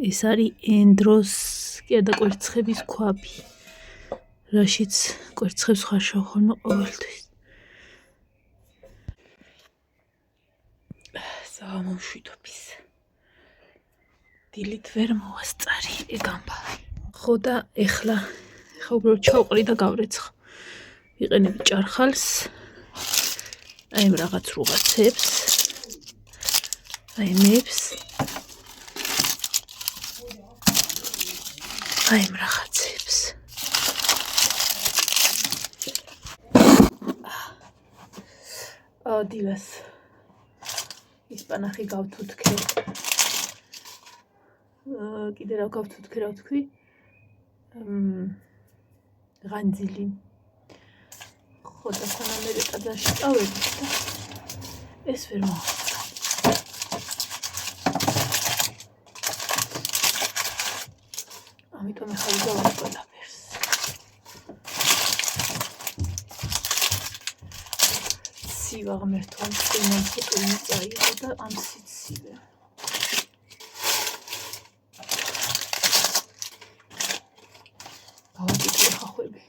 ეს არის ენდროს კერდა კვერცხების ქვაბი, რაშიც კვერცხებს ხარშავ ხოლმე ყოველთვის. საღამომშვიდობის. დილით ვერ მოვასწარი ეგ ამბავი. ხო და ეხლა უბრალოდ ჩავყრი და გავრეცხა. ვიყენებ ჭარხალს, აი ამ რაღაც რუღაცებს, აი მებს, აი ამ რაღაცებს. დილას ისპანახი გავთუთქე. კიდე რა გავთუთქე, რა ვთქვი? ღანძილი. ხო და სანამ მე ტაძარში წავედი და ეს ვერ მოვასწარი. ამიტომ ახლა ვიგავარ ყველაფერს. სივა ღმერთო, წინან ფუტული წაიღო და ამ სიცივე. გავაკეთე ხახვები.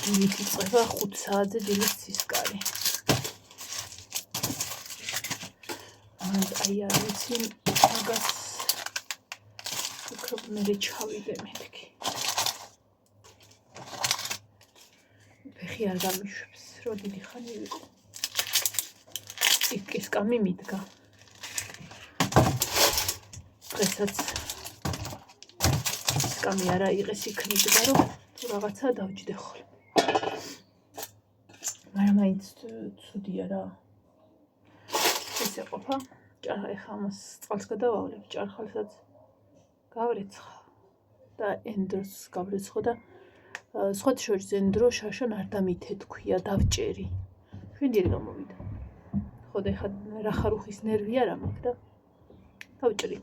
დილით იწყება 5 საათზე დილის ცისკარი. აი არ ვიცი მაგას უფრო მერე ჩავიდე მეთქი. ფეხი არ გამიშვებს, რო დიდი ხანი ვიყო. იქ კამი მიდგა. დღესაც კამი არა იღეს იქ მიდგა, რომ თუ რაღაცა დავჯდე ხოლმე. მაგრამ მაინც ცუდია რა. ესე ყოფა. ეხლა ამას წყალს გადავავლებ, ჭარხალსაც გავრეცხა და ენდროს გავრეცხო და სხვათა შორის ენდრო შაშან არ დამითეთქვია, დავჭერი. შვიდიერი გამოვიდა. ხო და ეხლა რა ხარუხის ნერვი არა მაქვს და დავჭრი.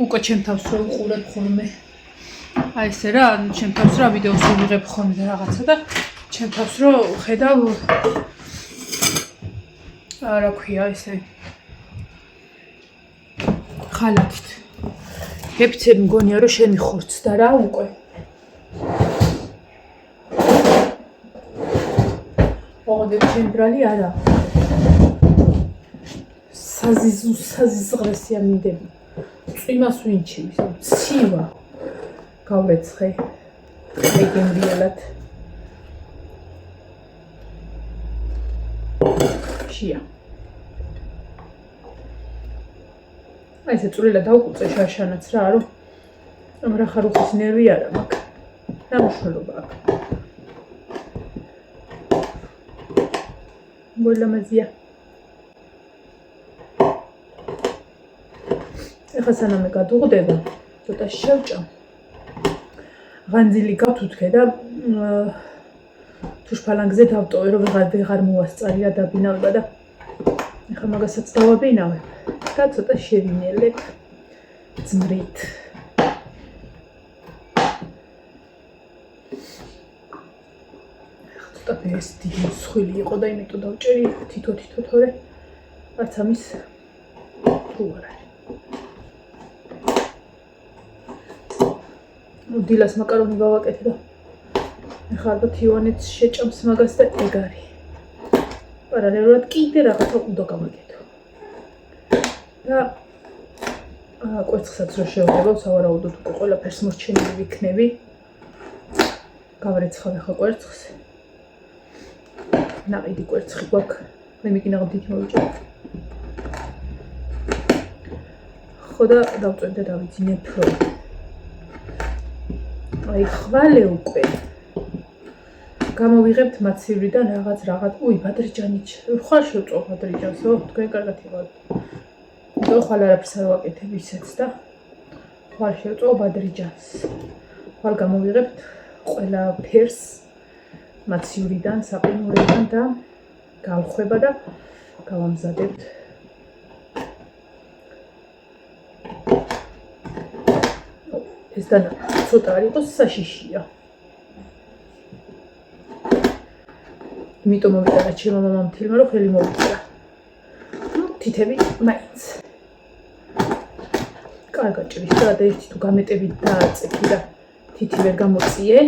უკვე ჩემ თავს რო უყურებ ხოლმე. აი ესე რა, ჩემ თავს რა ვიდეოს ვიღებ ხოლმე და რაღაცა და ჩემ თავს რო ხედავ რა ქვია ესე ხალათით. ეფცე მგონია რომ შენი ხორცდა რა უკვე. ოღონდ ჩემბრალი არა. საზიზღრესია მინდები. წვიმას ვინჩივის, ცივა. გავრეცხე. ლეგენდიალად. შია. აი ესე წვრილად დავკუწე შაშანაც რა, რომ ამ რა ხარუხის ნერვი არა მაქვს. რა მნიშვნელობა აქვს. მოლამაზია. ეხლა სანამ გადუღდება, ცოტა შევჭამ. ღანძილი გავთუთქე და თუშფალანგზე დავტოვე, რომ ვეღარ მოვასწარი რა დაბინავება და ეხლა მაგასაც დავაბინავებ და ცოტა შევინელებ ძმრით. ეხლა ცოტა ეს დიდი მსხვილი იყო და იმიტომ დავჭერი თითო თორე არც ამის თუ არა. დილას მაკარონი გავაკეთე და ეხლა ალბათ ივანეც შეჭამს მაგას და ეგ არის. პარალელურად კიდე რაღაცა უნდა გავაკეთო. და კვერცხსაც რო შევდება, სავარაუდოდ უკვე ყველაფერს მორჩენილი ვიქნები. გავრეცხავ ეხლა კვერცხს. ნაყიდი კვერცხი გვაქვს. მე მიკინაღობდით მოვიჭერ. ხო და დავწევ და დავიძინებ რო აი ხვალე უკვე გამოვიღებთ მაცივრიდან რაღაც უი ბადრიჯანი ხვალ შევწო ბადრიჯანს თქვენ კარგად იყავთ. და ხვალ არაფერს არ ვაკეთებ ისეც და ხვალ შევწო ბადრიჯანს. ხვალ გამოვიღებთ ყველა ფერს მაციურიდან, საყინურიდან და გავხვება და გავამზადებთ. ეს და ცოტა არ იყოს საშიშია. იმიტომ მომიტანა ჩემო მამამ თილმა რომ ხელი მოვიწია. თითები მაინც. კარგად ჭრის და ერთი თუ გამეტებით დააწექი და თითი ვერ გამოწიე.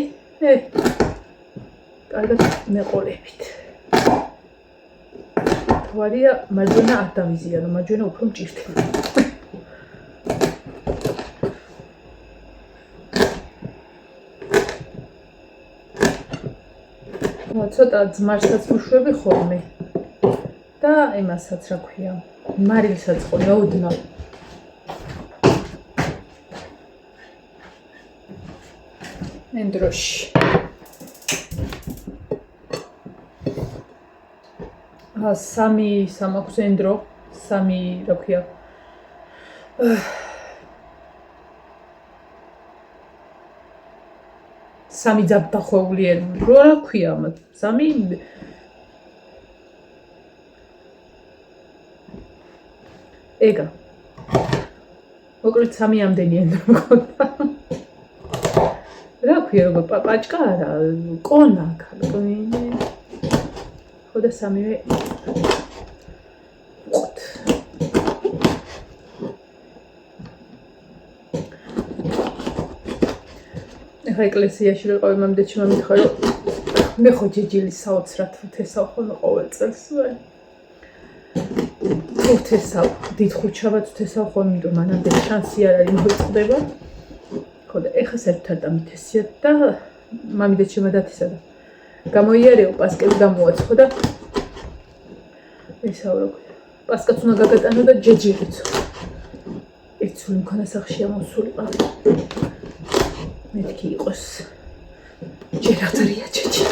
კარგად მეყოლებით. თვარია მარჯვენა არ დავიზიანო, მარჯვენა უფრო მჭირდება. ცოტა ძმარსაც ვუშვები ხოლმე და იმასაც რა ქვია, მარილსაც ხოლმე ოდნავ. ენდროში. სამი სამაქვს ენდრო, სამი რა ქვია. სამი ძაბდახვეული ენდრო რა ქვია, სამი ეგა. მოკლედ სამი ამდენი ენდრო მქონდა. რა ქვია, როგორ პაჭკა არა, კონა, კონა. ხოდა სამივე ვყოთ. ეხლა ეკლესიაში რომ ყავი მამდეჩი მომითხა რომ მე ხო ჯეჯილის საოცრად თესავ ხოლმე ყოველ წელს ვარ. თესავ, დიდ ხუჩაბად თესავ ხოლმე, იმიტომ მანამდე შანსი არ არის მოიწყდება. ხოდა ეხა საერთოდ დამითესია და მამიდეჩიმა დათესა და გამოიარეო პასკები გამოაცხო და ისაო რა ქვია. პასკაც უნდა გაგატანო და ჯეჯილიც. ერთსული მქონა სახშია მოსულიყავი. მეთქი იყოს. ჯერადრია ჯეჯი.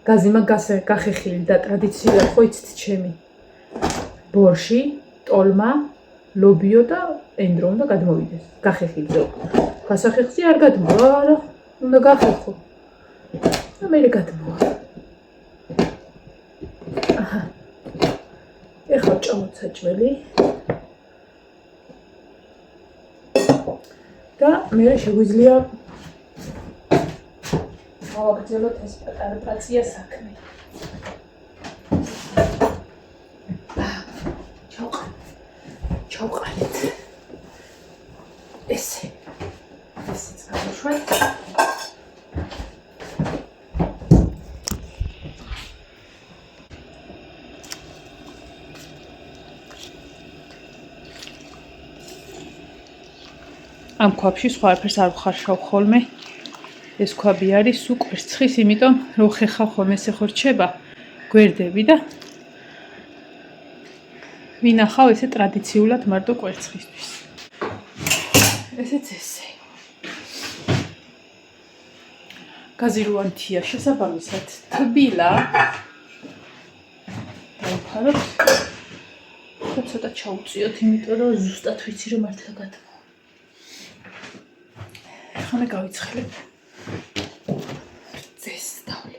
გაზიმა გახეხილი და ტრადიციულად ხო იცით ჩემი. ბორში, ტოლმა, ლობიო და ენდრო უნდა გადმოვიდეს. გახეხილი ზო. გასახეხსი არ გადმოვა, არა, უნდა გახეხო. და მე გადმოვა. აჰა. ეხლა ჭამოთ საჭმელი. და მე შეგვიძლია გავაგრძელოთ ეს პატარა პაცია საქმე. ჩავყალეთ. ესეც გავუშვათ. ამ ქვაბში სხვა არაფერს არ ვხარშავ ხოლმე. ეს ქვაბი არის უკვერცხის, იმიტომ რომ ხეხავ ხოლმე ესე ხო რჩება გვერდები და ვინახავ ესე ტრადიციულად მარტო კვერცხისთვის. ესეც ესე. გაზირუანთია შესაბამისად თბილა. დავფაროთ. და ცოტა ჩაუწიოთ, იმიტომ რომ ზუსტად ვიცი რომ მართლა გადმოვა. ახლა გავიცხელებ. ეს დავli.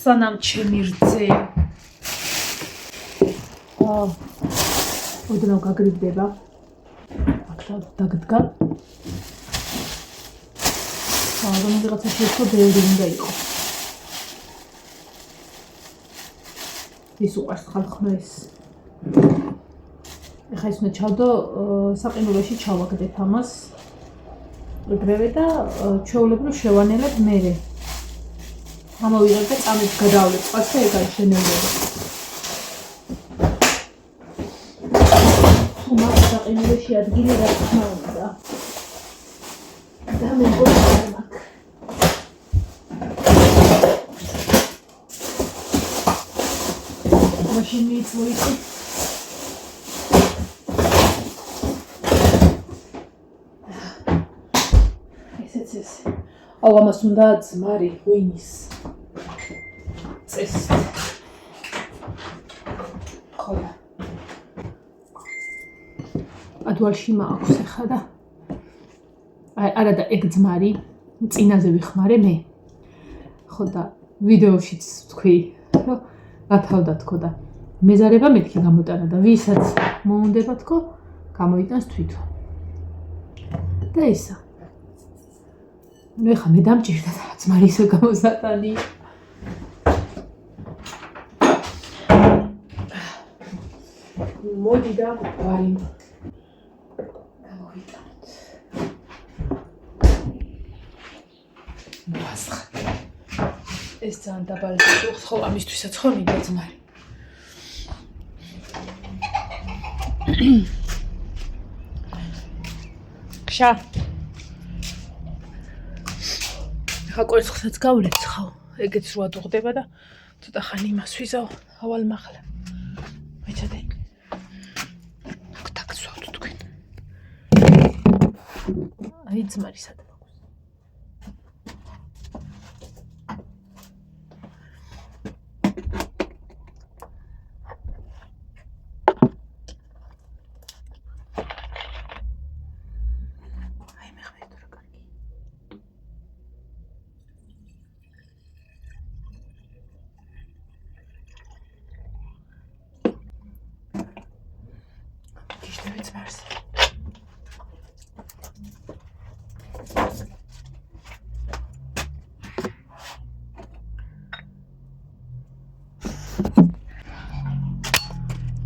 სანამ ჩემი რძე ოდნავ გაგრიბდება. აქ დაგდგა. რომ ვიღაცა შეეცვა ბევრი უნდა იყოს. ის უყარს ხალხმა ეს. ეხლა ის უნდა ჩავდო საყინულოში ჩავაგდებ ამას. ეგრევე და ჩვეულებრივ შევანელებ მერე. ამოვიღებ და წამებს გადავლებ წყალს და ეგ არის შენელება. უმარ საყინულოში ადგილი რა თქმა უნდა. და მე მგონი არ მაქვს. მაშინ მიწვიდი. ეს ესეც ესე. აუ ამას უნდა ძმარი ღვინის წესი. ხოლა ადვალში მაქვს ახლა და არა და ეგ ძმარი წინაზე ვიხმარე მე. ხო და ვიდეოშიც თქვი, რომ გათავდა თქო და მეზარება მეთქი გამოტანა და ვისაც მოუნდება თქო, გამოიტანს თვითონ. და ისა. ნუ ეხა მე დამჭირდა და ძმარი ისე გამოსატანი. მოდი და ვარი. გამოვიტანოთ. მოასხა. ეს ძალიან დაბალი ხს ხო ამისთვისაც ხო მინდა ძმარი. ხშა. ხა კვერცხსაც გავრეცხავ. ეგეც რო ადუღდება და ცოტა ხანი იმას ვიზავ ავალ მაღლა. მეჩადე. გთაგცვავთ თქვენ. აი ძმარი სადმოგვს.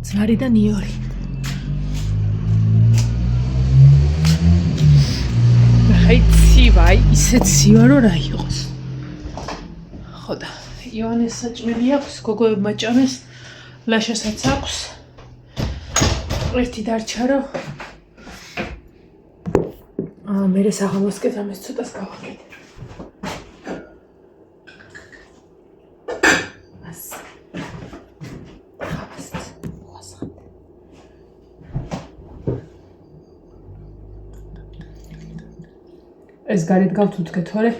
ძმარი და ნიორი. აი ცივა, ისე ცივა რო რა იყოს. ხო და ივანეს საჭმელი აქვს, გოგოებმა ჭამეს, ლაშასაც აქვს. ერთი დარჩა რომ მერე საღამოსკენ ამას ცოტას გავაკეთე. ეს გარეთ გავთუთქე თორე.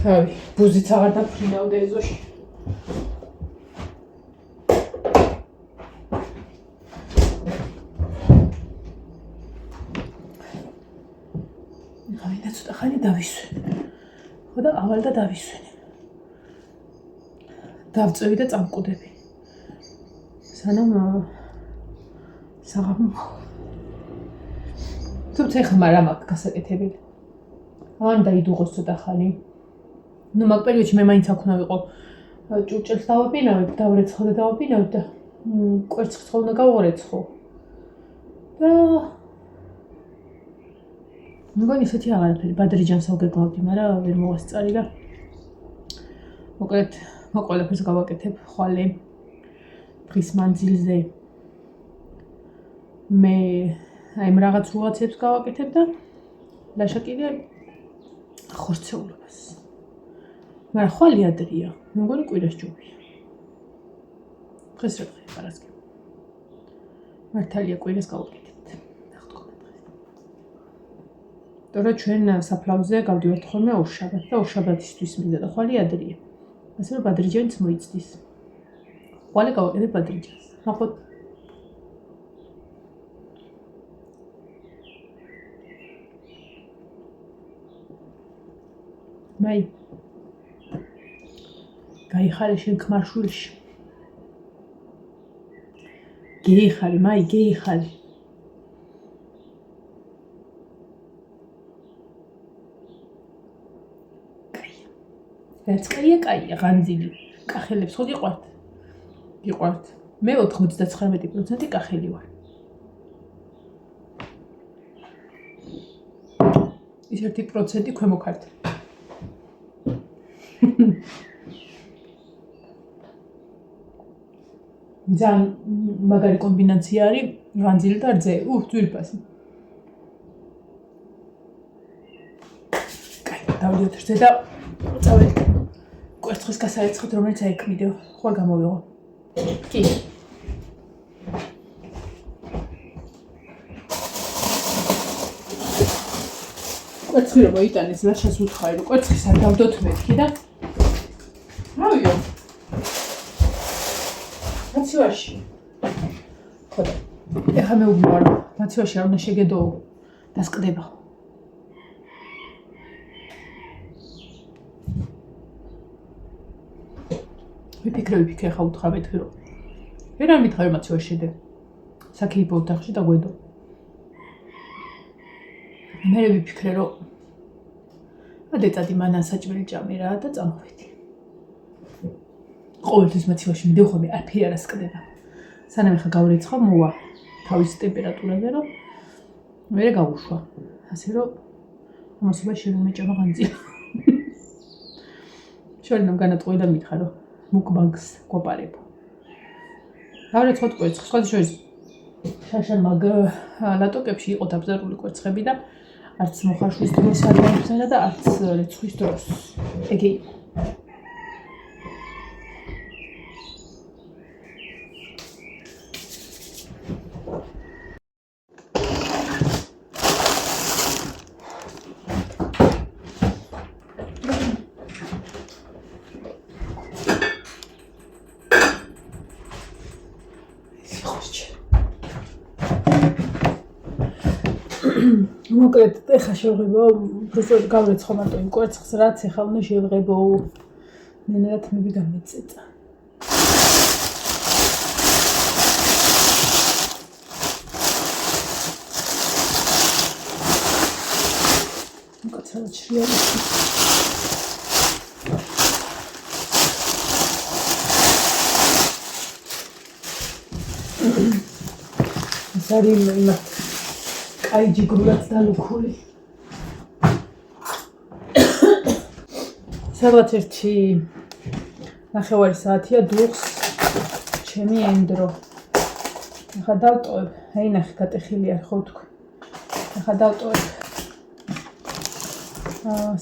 რავი, ბუზიც აღარ დაფრინავდა ეზოში. მინდა ცოტა ხანი დავისვენ. ხო და ავალ და დავისვენ. დავწევი და წამკვდები. სანამ საღამო. თუმცა ეხლა მარა მაქვს გასაკეთებელი. ან დაიდუღოს ცოტა ხანი. ნუ მაგ პერიოდში მე მაინც აქ უნდა ვიყო. ჭურჭელს დავაპინავებ, დავრეცხო და დავაპინავებ და კვერცხს ხო უნდა გავუღრეცხო. და მგონი ისეთი აღარაფერი, ბადრიჯანს ავგეგმავდი, მაგრამ ვერ მოვასწარი და მოკლედ ყველაფერს გავაკეთებ ხვალე დღის მანძილზე. მე აი რაღაც უღაცებს გავაკეთებ და ლაშა კიდე ხორცეულობას. მაგრამ ხვალე ადრია, მე მგონი კვირას ჯობია. დღეს რა დღეა, პარასკევი. მართალია კვირას გავაკეთებთ. ნახტყობთ დღეს. თორე ჩვენ საფლავზე გავდივართ ხოლმე ორშაბათ და ორშაბათისთვის მინდა და ხვალე ადრია. ასე რომ ბადრიჯანიც მოიცდის. ხვალე გავაკეთებ ბადრიჯანს. ნახოთ. მაი გაიხარე შენ ქმარშულში. გეიხარე, მაი გეიხარე. კაია. რაც კაია, ღანძილი. კახელებს ხო გიყვართ? გიყვართ. მე 99% კახელი ვარ. ის 1% ქვემოქართლი. ძალიან მაგარი კომბინაცია არის ღანძილი და რძე. ძვირფასი. კაი, დავიდეთ რძე და წავედით. კვერცხის გასაეცხოთ, რომელიც აიქმიდეო. ხო არ გამოვიღო. კი. კვერცხი რომ მოიტანეს, ლაშას უთხარი რომ კვერცხის არ დავდოთ მეთქი და რავიო. მაცივაში. ხოდა. ეხლა მე ვუბნო რომ მაცივაში არ უნდა შეგედო დასკდება. ვიფიქრე ხა უთხრა მეთქი რომ ვერ არ მითხარ მაცივაში შედე. საქეიფო ოთახში და გვედო. მე ვიფიქრე რომ ადეწადი მანან საჭმელი ჭამე რა და წამოვედი. ყოველთვის მაცივაში მიდევ ხოლმე არაფერი არ ასკდება. სანამ ხა გავრიცხავ მოვა თავის ტემპერატურაზე რომ მე გავუშვა. ასე რომ ამასობა შემომეჭამა განძი. შორინამ განატყვი და მითხა რომ მუკბანგს გვაპარებ. გავრიცხავ კვერცხს, სხვა შორის შაშან მაგ ლატოკებში იყო დაბზარული კვერცხები და არც მოხარშვის დროს არ დაიფსანა და არც რეცხვის დროს. ეგე იყო. მოკლედ ეხა შევღებო უბრალოდ გავრეცხო მარტო იმ კვერცხს რაც ეხა უნდა შევღებო ნენად მე გამეწეწა მოკაცრავად შრიალი ზარი იმათ აი ჯიგრულად დალუქული. სადღაც ერთი 9 საათია დუღს ჩემი ენდრო. ახლა დავტოვებ, აი ნახე გატეხილი არ ხო თქვი. ახლა დავტოვებ.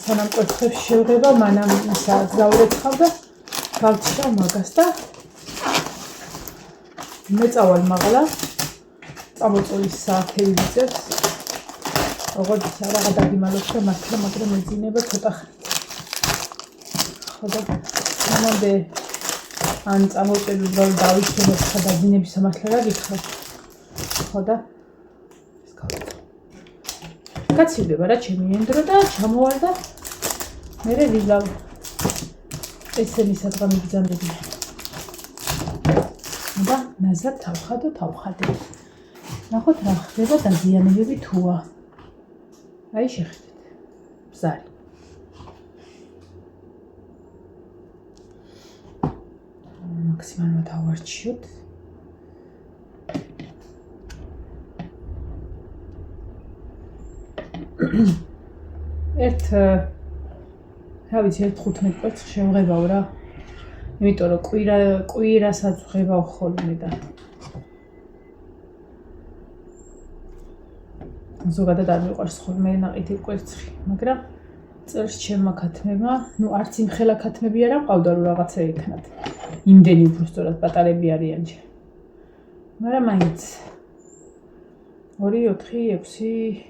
სანამ კვერცხებს შევღება, მანამ საათს გავურეცხავ და გავჩირავ მაგას და მე წავალ მაღლა. წამოწოლის საათები ვიწევს. როგორც რაღაცა დაგიმალოთ და მართლა მაგრამ ეძინება ცოტა ხნით. ხოდა ამამდე ან წამოწები რომ დავიშვებ ხა დაგინების სამართლა რა გითხრა. ხოდა ეს გავაკეთე. გაცივდება რა ჩემი ენდრო და ჩამოვალ და მე ვიზავ ესენი სადღა მიგზანდები. და ნაზად თავხადე. ნახოთ რა ხდება დაზიანებები თუა. აი შეხედეთ. ბზარი. მაქსიმალურად ავარჩიოთ. რა ვიცი 15 კვერცხს შევღებავ რა. იმიტომ რომ კვირასაც ვღებავ ხოლმე და ზოგადად არ მიყვარს ხოლმე ნაყიდი კვერცხი, მაგრამ წელს ჩემმა ქათმებმა, არც იმ ხელა ქათმები არ აყავდა რომ რაღაცა ეკნათ. იმდენი უბრალოდ პატარები არიან ჯერ. მაგრამ მაინც 2 4 6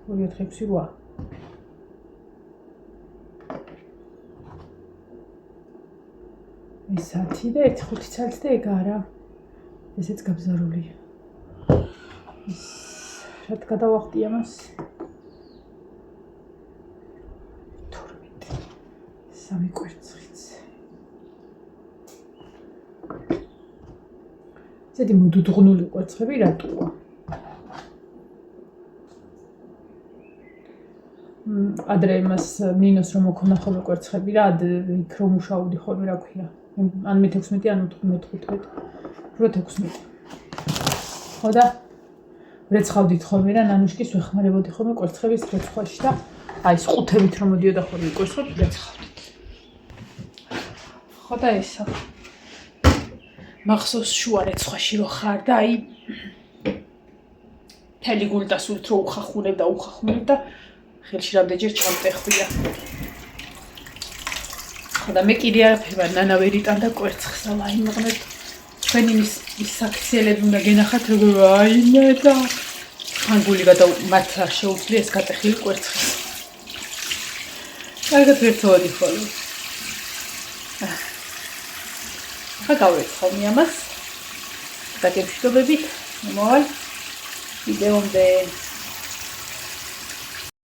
8 ეს 10 და 1 5 წელს და ეგ არა. ესეც გაბზარულია. რად გადავახტი ამას? 12. 3 კვერცხიც. ზედი მოდუდღუნული კვერცხები რატოა? ადრე იმას ნინოს რომ მქონდა ხოლმე კვერცხები რა, იქ რომ მუშაობდი ხოლმე რა ქვია. ან მე-16 ან მე-15. უფრო 16. ხოდა რეცხავდით ხოლმე რა ნანუშკის ვეხმარებოდი ხოლმე კვერცხების რეცხვაში და აი სყუთებით რომ მოდიოდა ხოლმე კვერცხებს რეცხავდით. ხოდა ესა მახსოვს შუა რეცხვაში რო ხარ და აი თელი გულდასულით რო უხახუნებ და ხელში რამდენჯერ ჩამტეხვია. ხოდა მე კიდე არაფერი ნანა ვერ იტანდა კვერცხს და იმღმეთ ჩვენი ის საქციელები უნდა გენახათ როგორ აინა და ხანგული გადა მათ შეუძლია ეს გატეხილი კვერცხი. კარგად ვერცოვდი ხოლმე. ახლა გავერცხავ ამას. დაგემშვიდობებით, მომავალ ვიდეომდე.